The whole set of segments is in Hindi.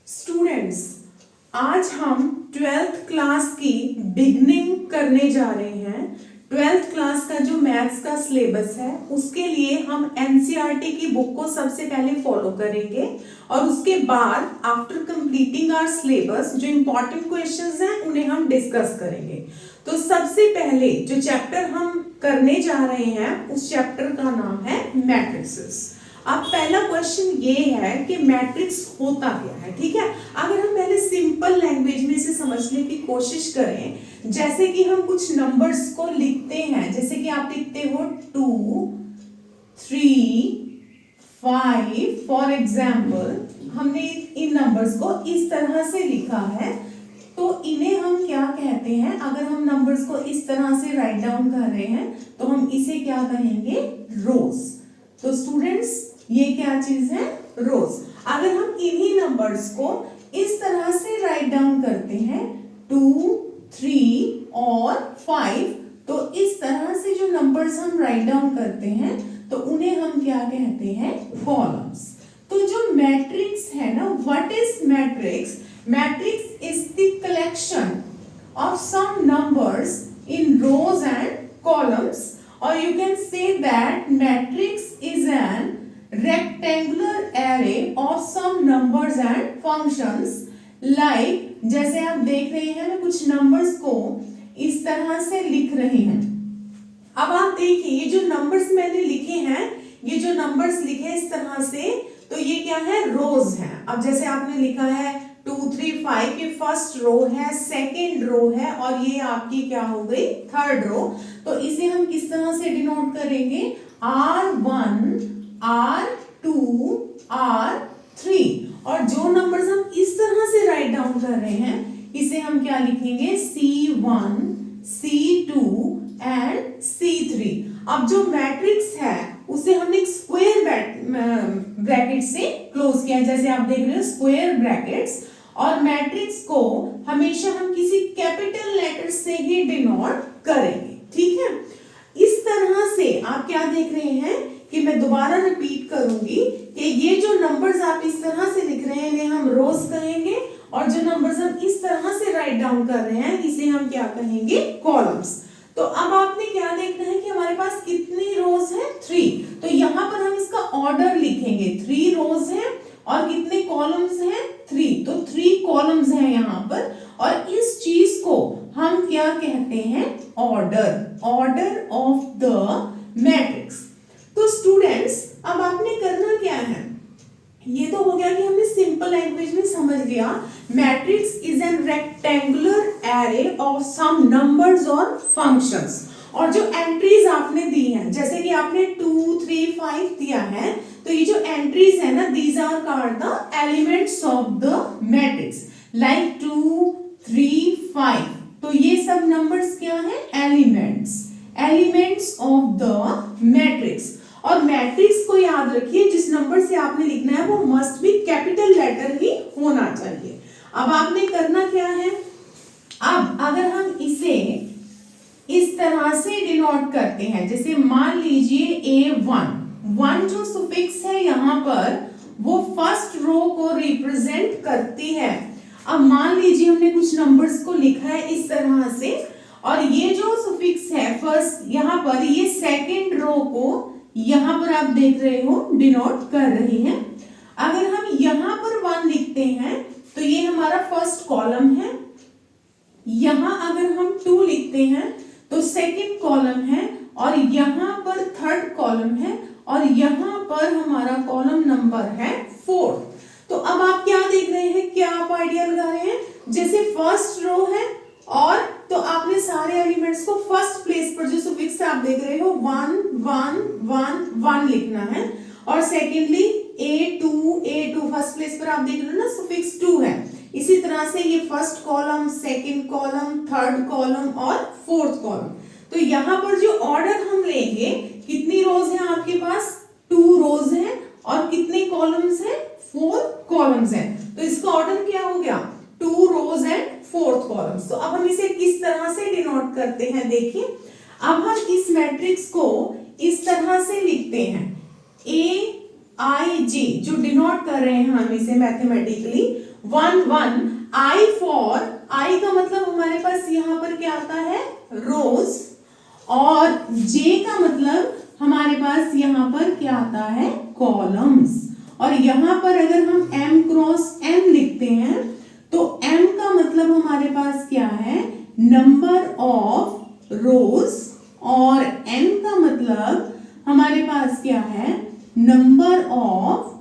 स्टूडेंट्स, आज हम 12th क्लास की बिगनिंग करने जा रहे हैं। 12th क्लास का जो मैथ्स का सिलेबस है उसके लिए हम एनसीईआरटी की बुक को सबसे पहले फॉलो करेंगे और उसके बाद आफ्टर कंप्लीटिंग आवर सिलेबस जो इंपॉर्टेंट क्वेश्चंस हैं उन्हें हम डिस्कस करेंगे। तो सबसे पहले जो चैप्टर हम करने जा रहे हैं उस चैप्टर का नाम है मैट्रिक्सेस। अब पहला क्वेश्चन ये है कि मैट्रिक्स होता क्या है। ठीक है, अगर हम पहले सिंपल लैंग्वेज में इसे समझने की कोशिश करें, जैसे कि हम कुछ नंबर्स को लिखते हैं, जैसे कि आप लिखते हो 2, 3, 5 फॉर एग्जाम्पल, हमने इन नंबर्स को इस तरह से लिखा है तो इन्हें हम क्या कहते हैं। अगर हम नंबर्स को इस तरह से राइट डाउन कर रहे हैं तो हम इसे क्या कहेंगे, रोज। तो स्टूडेंट्स, ये क्या चीज है, रोज। अगर हम इन्हीं नंबर्स को इस तरह से राइट डाउन करते हैं 2, 3 और 5, तो इस तरह से जो नंबर्स हम राइट डाउन करते हैं तो उन्हें हम क्या कहते हैं, कॉलम्स। तो जो मैट्रिक्स है ना, what is matrix? Matrix is the collection of some numbers in rows and columns, or you can say that matrix is an rectangular array of some numbers and functions, like जैसे आप देख रहे हैं मैं कुछ नंबर्स को इस तरह से लिख रही हूं। अब आप देखिए ये जो नंबर्स मैंने लिखे हैं, ये जो नंबर्स लिखे इस तरह से, तो ये क्या है, रोज है। अब जैसे आपने लिखा है 2, 3, 5, ये फर्स्ट रो है, सेकेंड रो है और ये आपकी क्या हो गई, थर्ड रो। तो इसे हम किस तरह से डिनोट करेंगे, R1, R2, R3। और जो नंबर्स हम इस तरह से राइट डाउन कर रहे हैं इसे हम क्या लिखेंगे, C1, C2 एंड C3। अब जो मैट्रिक्स है उसे हमने एक स्क्वायर ब्रैकेट से क्लोज किया, जैसे आप देख रहे हो स्क्वायर ब्रैकेट्स। और मैट्रिक्स को हमेशा हम किसी कैपिटल लेटर से ही डिनोट करेंगे। ठीक है, इस तरह से आप क्या देख रहे हैं कि मैं दोबारा रिपीट करूंगी कि ये जो नंबर्स आप इस तरह से लिख रहे हैं इन्हें हम रोज कहेंगे, और जो नंबर्स हम इस तरह से राइट डाउन कर रहे हैं इसे हम क्या कहेंगे, कॉलम्स। तो अब आपने क्या देखना है कि हमारे पास कितनी रोज है, 3। तो यहाँ पर हम इसका ऑर्डर लिखेंगे, 3 रोज है और कितने कॉलम्स हैं, 3। तो 3 कॉलम्स हैं यहाँ पर, और इस चीज को हम क्या कहते हैं, ऑर्डर ऑफ द मैट्रिक्स। तो स्टूडेंट्स, अब आपने करना क्या है, ये तो हो गया कि हमने सिंपल लैंग्वेज में समझ लिया matrix is an rectangular array of some numbers और फंक्शंस। और जो एंट्रीज आपने दी हैं, जैसे कि आपने 2, 3, 5 दिया है, तो ये जो एंट्रीज है ना, these are called the elements of the matrix, like 2, 3, 5। तो ये सब नंबर्स क्या है, एलिमेंट्स ऑफ द मैट्रिक्स। और मैट्रिक्स को याद रखिए, जिस नंबर से आपने लिखना है वो मस्ट बी कैपिटल लेटर ही होना चाहिए। अब आपने करना क्या है, अब अगर हम इसे इस तरह से डिनोट करते हैं, जैसे मान लीजिए A1 जो सुफिक्स है यहाँ पर वो फर्स्ट रो को रिप्रेजेंट करती है। अब मान लीजिए हमने कुछ नंबर्स को लिखा है इस तरह से, और ये जो सुफिक्स है फर्स्ट यहाँ पर, ये सेकेंड रो को यहाँ पर आप देख रहे हो डिनोट कर रही है। अगर हम यहाँ पर 1 लिखते हैं तो ये हमारा फर्स्ट कॉलम है, यहाँ अगर हम 2 लिखते हैं तो सेकंड कॉलम है, और यहाँ पर थर्ड कॉलम है, और यहाँ पर हमारा कॉलम नंबर है 4। तो अब आप क्या देख रहे हैं, क्या आप आइडिया लगा रहे हैं, जैसे फर्स्ट रो है और तो आपने सारे एलिमेंट्स को फर्स्ट प्लेस पर जो सुफिक्स आप देख रहे हो 1, 1, 1, 1 लिखना है, और सेकेंडली A2 फर्स्ट प्लेस पर आप देख रहे हो ना सुफिक्स 2 है। इसी तरह से ये first column, second column, third column और फोर्थ कॉलम। तो यहाँ पर जो ऑर्डर हम लेंगे, कितनी रोज है आपके पास, 2 रोज है, और कितने कॉलम्स हैं, 4 कॉलम्स हैं। तो इसका ऑर्डर क्या हो गया, 2 रोज एंड 4th कॉलम्स। तो अब हम इसे किस तरह से डिनोट करते हैं, देखिए अब हम इस मैट्रिक्स को इस तरह से लिखते हैं, AIG जो डिनोट कर रहे हैं हम इसे मैथमेटिकली, 1 1, I फॉर, I का मतलब हमारे पास यहाँ पर क्या आता है, रोज, और J का मतलब हमारे पास यहाँ पर क्या आता है, कॉलम्स। और यहाँ पर अगर हम M क्रॉस N लिखते हैं तो M का मतलब हमारे पास क्या है, नंबर ऑफ रोज, और N का मतलब हमारे पास क्या है, नंबर ऑफ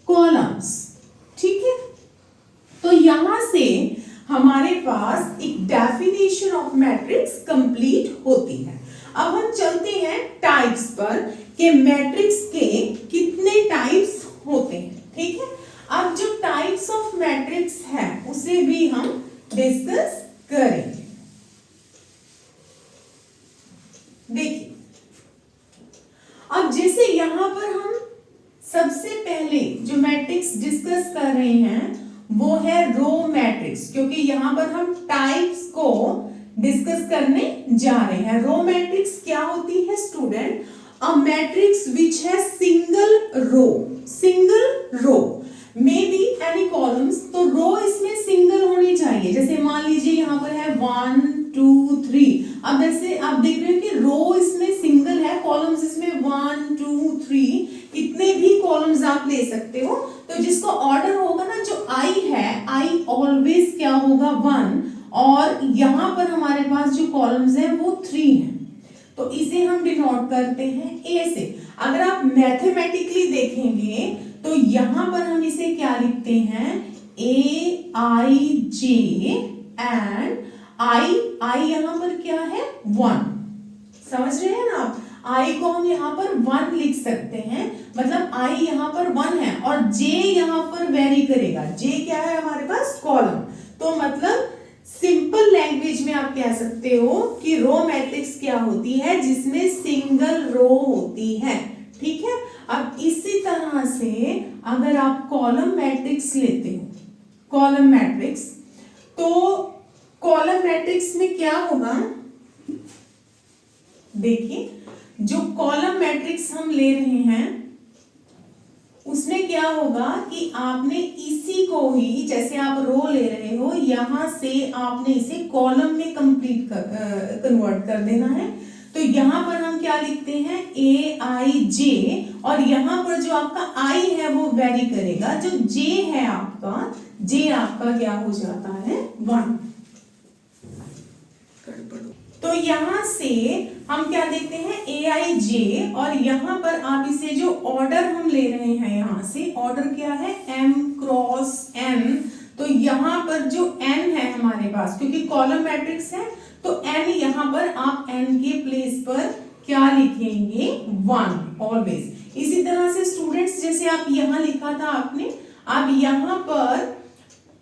कॉलम्स। ठीक है, तो यहां से हमारे पास एक डेफिनेशन ऑफ मैट्रिक्स कंप्लीट होती है। अब हम चलते हैं टाइप्स पर कि मैट्रिक्स के कितने टाइप्स होते हैं। ठीक है, अब जो टाइप्स ऑफ मैट्रिक्स है उसे भी हम डिस्कस करेंगे। देखिए, अब जैसे यहां पर हम सबसे पहले जो मैट्रिक्स डिस्कस कर रहे हैं वो है रो मैट्रिक्स, क्योंकि यहां पर हम टाइप्स को डिस्कस करने जा रहे हैं। रो मैट्रिक्स क्या होती है स्टूडेंट, अ मैट्रिक्स विच है single row, single row may be any columns, तो रो इसमें सिंगल होनी चाहिए। जैसे मान लीजिए यहाँ पर है 1 2 3, अब जैसे आप देख रहे हो कि रो इसमें सिंगल है, कॉलम्स इसमें 1 2 3, कितने भी कॉलम्स आप ले सकते हो। तो जिसका ऑर्डर होगा ना, जो आई है, आई ऑलवेज क्या होगा, 1, और यहाँ पर हमारे पास जो कॉलम्स है वो 3 है, तो इसे हम डिनोट करते हैं ए से। अगर आप मैथमेटिकली देखेंगे तो यहाँ पर हम इसे क्या लिखते हैं, ए आई जे, एंड आई यहाँ पर क्या है, 1, समझ रहे हैं ना आप, आई को हम यहाँ पर 1 लिख सकते हैं, मतलब आई यहाँ पर 1 है, और जे यहाँ पर वेरी करेगा, जे क्या है हमारे पास, कॉलम। तो मतलब सिंपल लैंग्वेज में आप कह सकते हो कि रो मैट्रिक्स क्या होती है, जिसमें सिंगल रो होती है। ठीक है, अब इसी तरह से अगर आप कॉलम मैट्रिक्स लेते हो, कॉलम मैट्रिक्स, तो कॉलम मैट्रिक्स में क्या होगा, देखिए जो कॉलम मैट्रिक्स हम ले रहे हैं उसमें क्या होगा कि आपने इसी को ही, जैसे आप रो ले रहे हो, यहां से आपने इसे कॉलम में कंप्लीट कन्वर्ट कर देना है। तो यहां पर हम क्या लिखते हैं, ए आई जे, और यहां पर जो आपका आई है वो वेरी करेगा, जो जे है आपका, जे आपका क्या हो जाता है, 1। तो यहां से हम क्या देखते हैं, ए आई जे, और यहां पर आप इसे जो ऑर्डर हम ले रहे हैं, यहां से ऑर्डर क्या है, m क्रॉस n, तो यहां पर जो n है हमारे पास, क्योंकि कॉलम मैट्रिक्स है, तो n यहां पर आप n के प्लेस पर क्या लिखेंगे, 1 ऑलवेज। इसी तरह से स्टूडेंट्स, जैसे आप यहां लिखा था आपने, आप यहां पर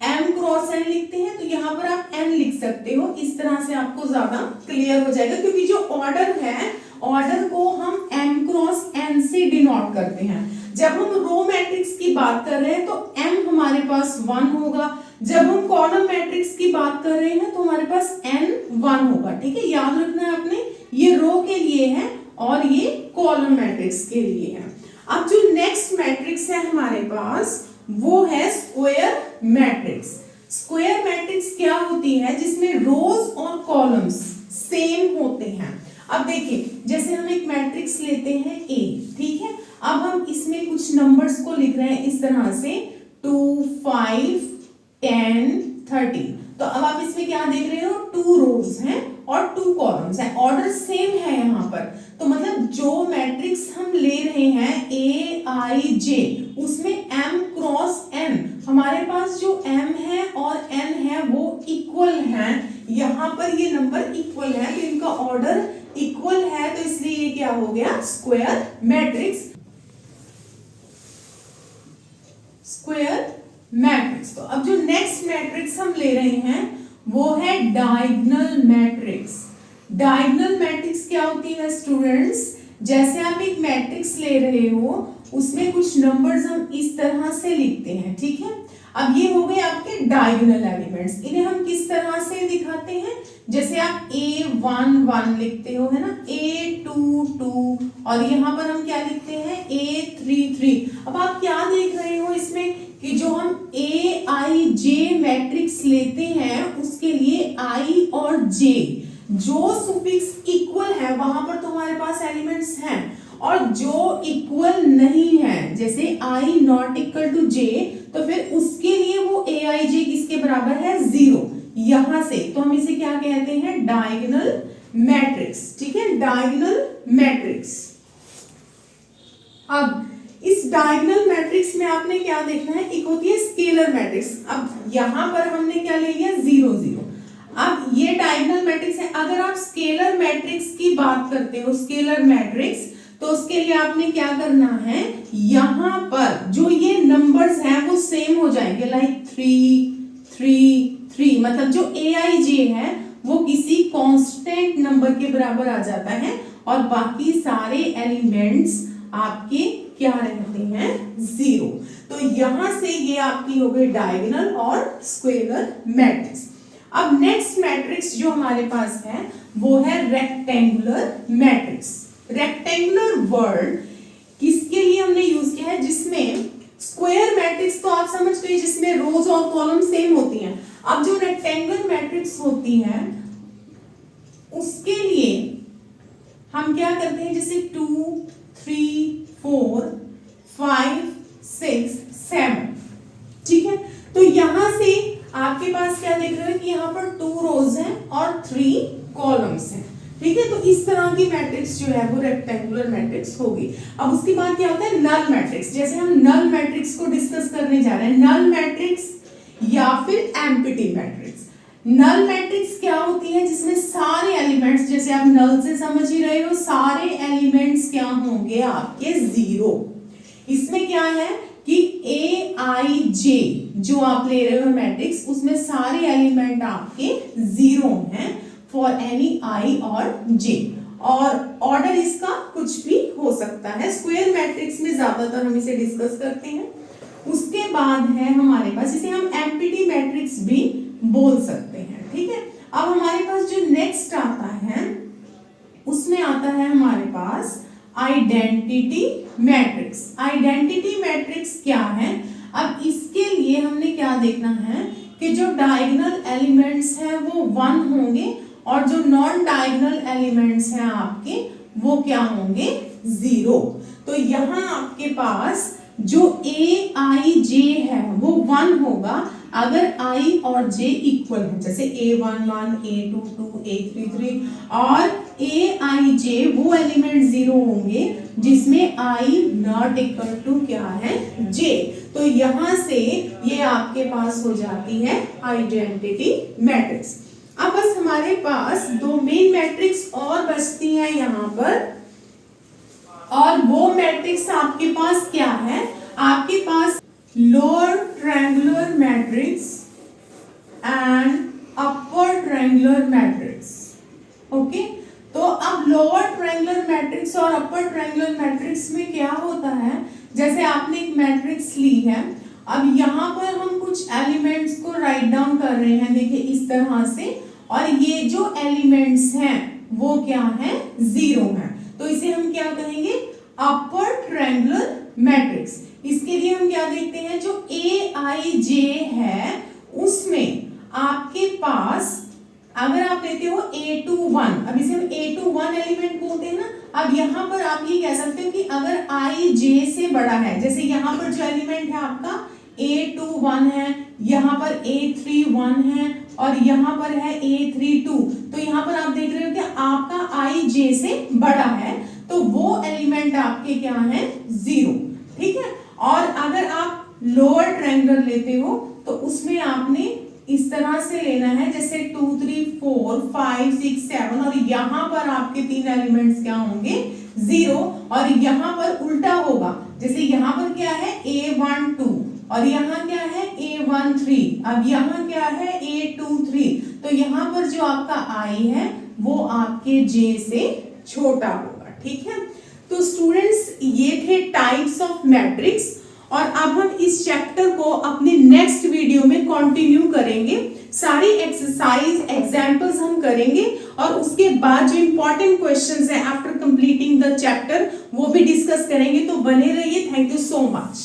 m क्रॉस n लिखते हैं, तो यहाँ पर आप n लिख सकते हो। इस तरह से आपको ज्यादा क्लियर हो जाएगा, क्योंकि जो ऑर्डर है, ऑर्डर को हम m क्रॉस n से डिनोट करते हैं। जब हम रो मैट्रिक्स की बात कर रहे हैं तो m हमारे पास 1 होगा, जब हम कॉलम मैट्रिक्स की बात कर रहे हैं तो हमारे पास n 1 होगा। ठीक है, याद रखना है आपने, ये रो के लिए है और ये कॉलम मैट्रिक्स के लिए है। अब जो नेक्स्ट मैट्रिक्स है हमारे पास वो है स्क्वायर मैट्रिक्स। स्क्वायर मैट्रिक्स क्या होती है, जिसमें रोज और कॉलम्स सेम होते हैं। अब देखिए, जैसे हम एक मैट्रिक्स लेते हैं ए, ठीक है, अब हम इसमें कुछ नंबर्स को लिख रहे हैं इस तरह से 2 5 10 30, तो अब आप इसमें क्या देख रहे हो, 2 रोज हैं और 2 कॉलम्स हैं, ऑर्डर सेम है यहाँ पर। तो मतलब जो मैट्रिक्स हम ले रहे हैं ए आई जे, उसमें m क्रॉस n, हमारे पास जो m है और n है वो इक्वल हैं, यहाँ पर ये नंबर इक्वल है, तो इनका ऑर्डर इक्वल है, तो इसलिए ये क्या हो गया, स्क्वायर मैट्रिक्स, स्क्वायर मैट्रिक्स। तो अब जो नेक्स्ट मैट्रिक्स हम ले रहे हैं वो है डायगोनल मैट्रिक्स। डायगोनल मैट्रिक्स क्या होती है स्टूडेंट्स, जैसे आप एक मैट्रिक्स ले रहे हो, उसमें कुछ नंबर्स हम इस तरह से लिखते हैं। ठीक है, अब ये हो गए आपके डायगोनल एलिमेंट्स, इन्हें हम किस तरह से दिखाते हैं, जैसे आप A1 1 लिखते हो, है ना, A2 2, और यहाँ पर हम क्या लिखते हैं A3 3। अब आप क्या देख रहे हो इसमें कि जो हम ए आई जे मैट्रिक्स लेते हैं उसके लिए आई और जे जो सुफिक्स इक्वल है वहां पर तो हमारे पास एलिमेंट्स हैं, और जो इक्वल नहीं है जैसे आई नॉट इक्वल टू जे तो फिर उसके लिए वो ए आई जे किसके बराबर है, 0। यहां से तो हम इसे क्या कहते हैं, डायगोनल मैट्रिक्स। ठीक है, डायगोनल मैट्रिक्स। अब इस डायगोनल मैट्रिक्स में आपने क्या देखना है, एक होती है स्केलर मैट्रिक्स। अब यहां पर हमने क्या ले लिया, 0 0। अब ये डायगोनल मैट्रिक्स है। अगर आप स्केलर मैट्रिक्स की बात करते हो, स्केलर मैट्रिक्स, तो उसके लिए आपने क्या करना है, यहां पर जो ये नंबर्स हैं वो सेम हो जाएंगे, लाइक 3 3 3, मतलब जो ए आई जे है वो किसी कांस्टेंट नंबर के बराबर आ जाता है और बाकी सारे एलिमेंट्स आपके क्या रहते हैं, 0। तो यहां से ये आपकी हो गई डायगोनल और स्क्वेलर मैट्रिक्स। अब नेक्स्ट मैट्रिक्स जो हमारे पास है वो है रेक्टेंगुलर मैट्रिक्स। रेक्टेंगुलर वर्ड किसके लिए हमने यूज किया है, जिसमें स्क्वायर मैट्रिक्स तो आप समझ गए जिसमें रोज और कॉलम सेम होती हैं। अब जो रेक्टेंगुलर मैट्रिक्स होती है उसके लिए हम क्या करते हैं, जैसे 2 3 4 5 6 7। ठीक है, तो यहां से आपके पास क्या देख रहे हो कि यहाँ पर 2 रोज हैं और 3 कॉलम्स हैं। ठीक है, तो इस तरह की मैट्रिक्स जो है वो रेक्टेंगुलर मैट्रिक्स होगी। अब उसके बाद क्या होता है, नल मैट्रिक्स। जैसे हम नल मैट्रिक्स को डिस्कस करने जा रहे हैं, नल मैट्रिक्स या फिर एम्प्टी मैट्रिक्स। नल मैट्रिक्स क्या होती है, जिसमें सारे एलिमेंट्स, जैसे आप नल से समझ ही रहे हो, सारे एलिमेंट्स क्या होंगे आपके, 0। इसमें क्या है कि ए आई जे जो आप ले रहे हो मैट्रिक्स, उसमें सारे एलिमेंट आपके 0 हैं फॉर एनी आई और जे, और ऑर्डर इसका कुछ भी हो सकता है। स्क्वायर मैट्रिक्स में ज्यादातर हम इसे डिस्कस करते हैं। उसके बाद है हमारे पास, इसे हम एम्प्टी मैट्रिक्स भी बोल सकते हैं। ठीक है, अब हमारे पास जो नेक्स्ट आता है उसमें आता है हमारे पास आइडेंटिटी मैट्रिक्स। आइडेंटिटी मैट्रिक्स क्या है, अब इसके लिए हमने क्या देखना है कि जो डायगोनल एलिमेंट्स हैं वो 1 होंगे और जो नॉन डायगोनल एलिमेंट्स हैं आपके वो क्या होंगे, 0। तो यहां आपके पास जो ए आई जे है वो 1 होगा अगर i और j इक्वल है, जैसे a1 1 a2 2 a3 3, और a i j वो एलिमेंट 0 होंगे जिसमें i नॉट इक्वल टू क्या है, j। तो यहां से ये आपके पास हो जाती है आइडेंटिटी मैट्रिक्स। अब बस हमारे पास 2 मेन मैट्रिक्स और बचती हैं यहाँ पर, और वो मैट्रिक्स आपके पास क्या है, आपके पास lower triangular matrix and upper triangular matrix. Okay, तो अब लोअर ट्रायंगुलर मैट्रिक्स और अपर ट्रायंगुलर मैट्रिक्स में क्या होता है, जैसे आपने एक मैट्रिक्स ली है, अब यहाँ पर हम कुछ एलिमेंट्स को राइट डाउन कर रहे हैं, देखिए इस तरह से, और ये जो एलिमेंट्स हैं वो क्या है, 0 हैं। तो इसे हम क्या कहेंगे, अपर ट्रायंगुलर मैट्रिक्स। इसके लिए हम क्या देखते हैं, जो ए आई जे है उसमें आपके पास अगर आप लेते हो a21, अब इसे हम a21 एलिमेंट बोलते हैं ना। अब यहाँ पर आप ये कह सकते हो कि अगर i j से बड़ा है, जैसे यहाँ पर जो एलिमेंट है आपका a21 है, यहाँ पर a31 है और यहाँ पर है a32, तो यहाँ पर आप देख रहे हो कि आपका i j से बड़ा है, तो वो एलिमेंट आपके क्या है, 0। ठीक है, और अगर आप लोअर ट्रायंगल लेते हो तो उसमें आपने इस तरह से लेना है, जैसे 2 3 4 5 6 7, और यहाँ पर आपके 3 एलिमेंट्स क्या होंगे, 0, और यहाँ पर उल्टा होगा, जैसे यहाँ पर क्या है a12 और यहाँ क्या है a13, अब यहाँ क्या है a23, तो यहाँ पर जो आपका i है वो आपके j से छोटा होगा। ठीक है, तो स्टूडेंट्स ये थे टाइप्स ऑफ मैट्रिक्स, और अब हम इस चैप्टर को अपने नेक्स्ट वीडियो में कंटिन्यू करेंगे। सारी एक्सरसाइज एग्जांपल्स हम करेंगे और उसके बाद जो इंपॉर्टेंट क्वेश्चंस हैं आफ्टर कंप्लीटिंग द चैप्टर वो भी डिस्कस करेंगे। तो बने रहिए। Thank you so much.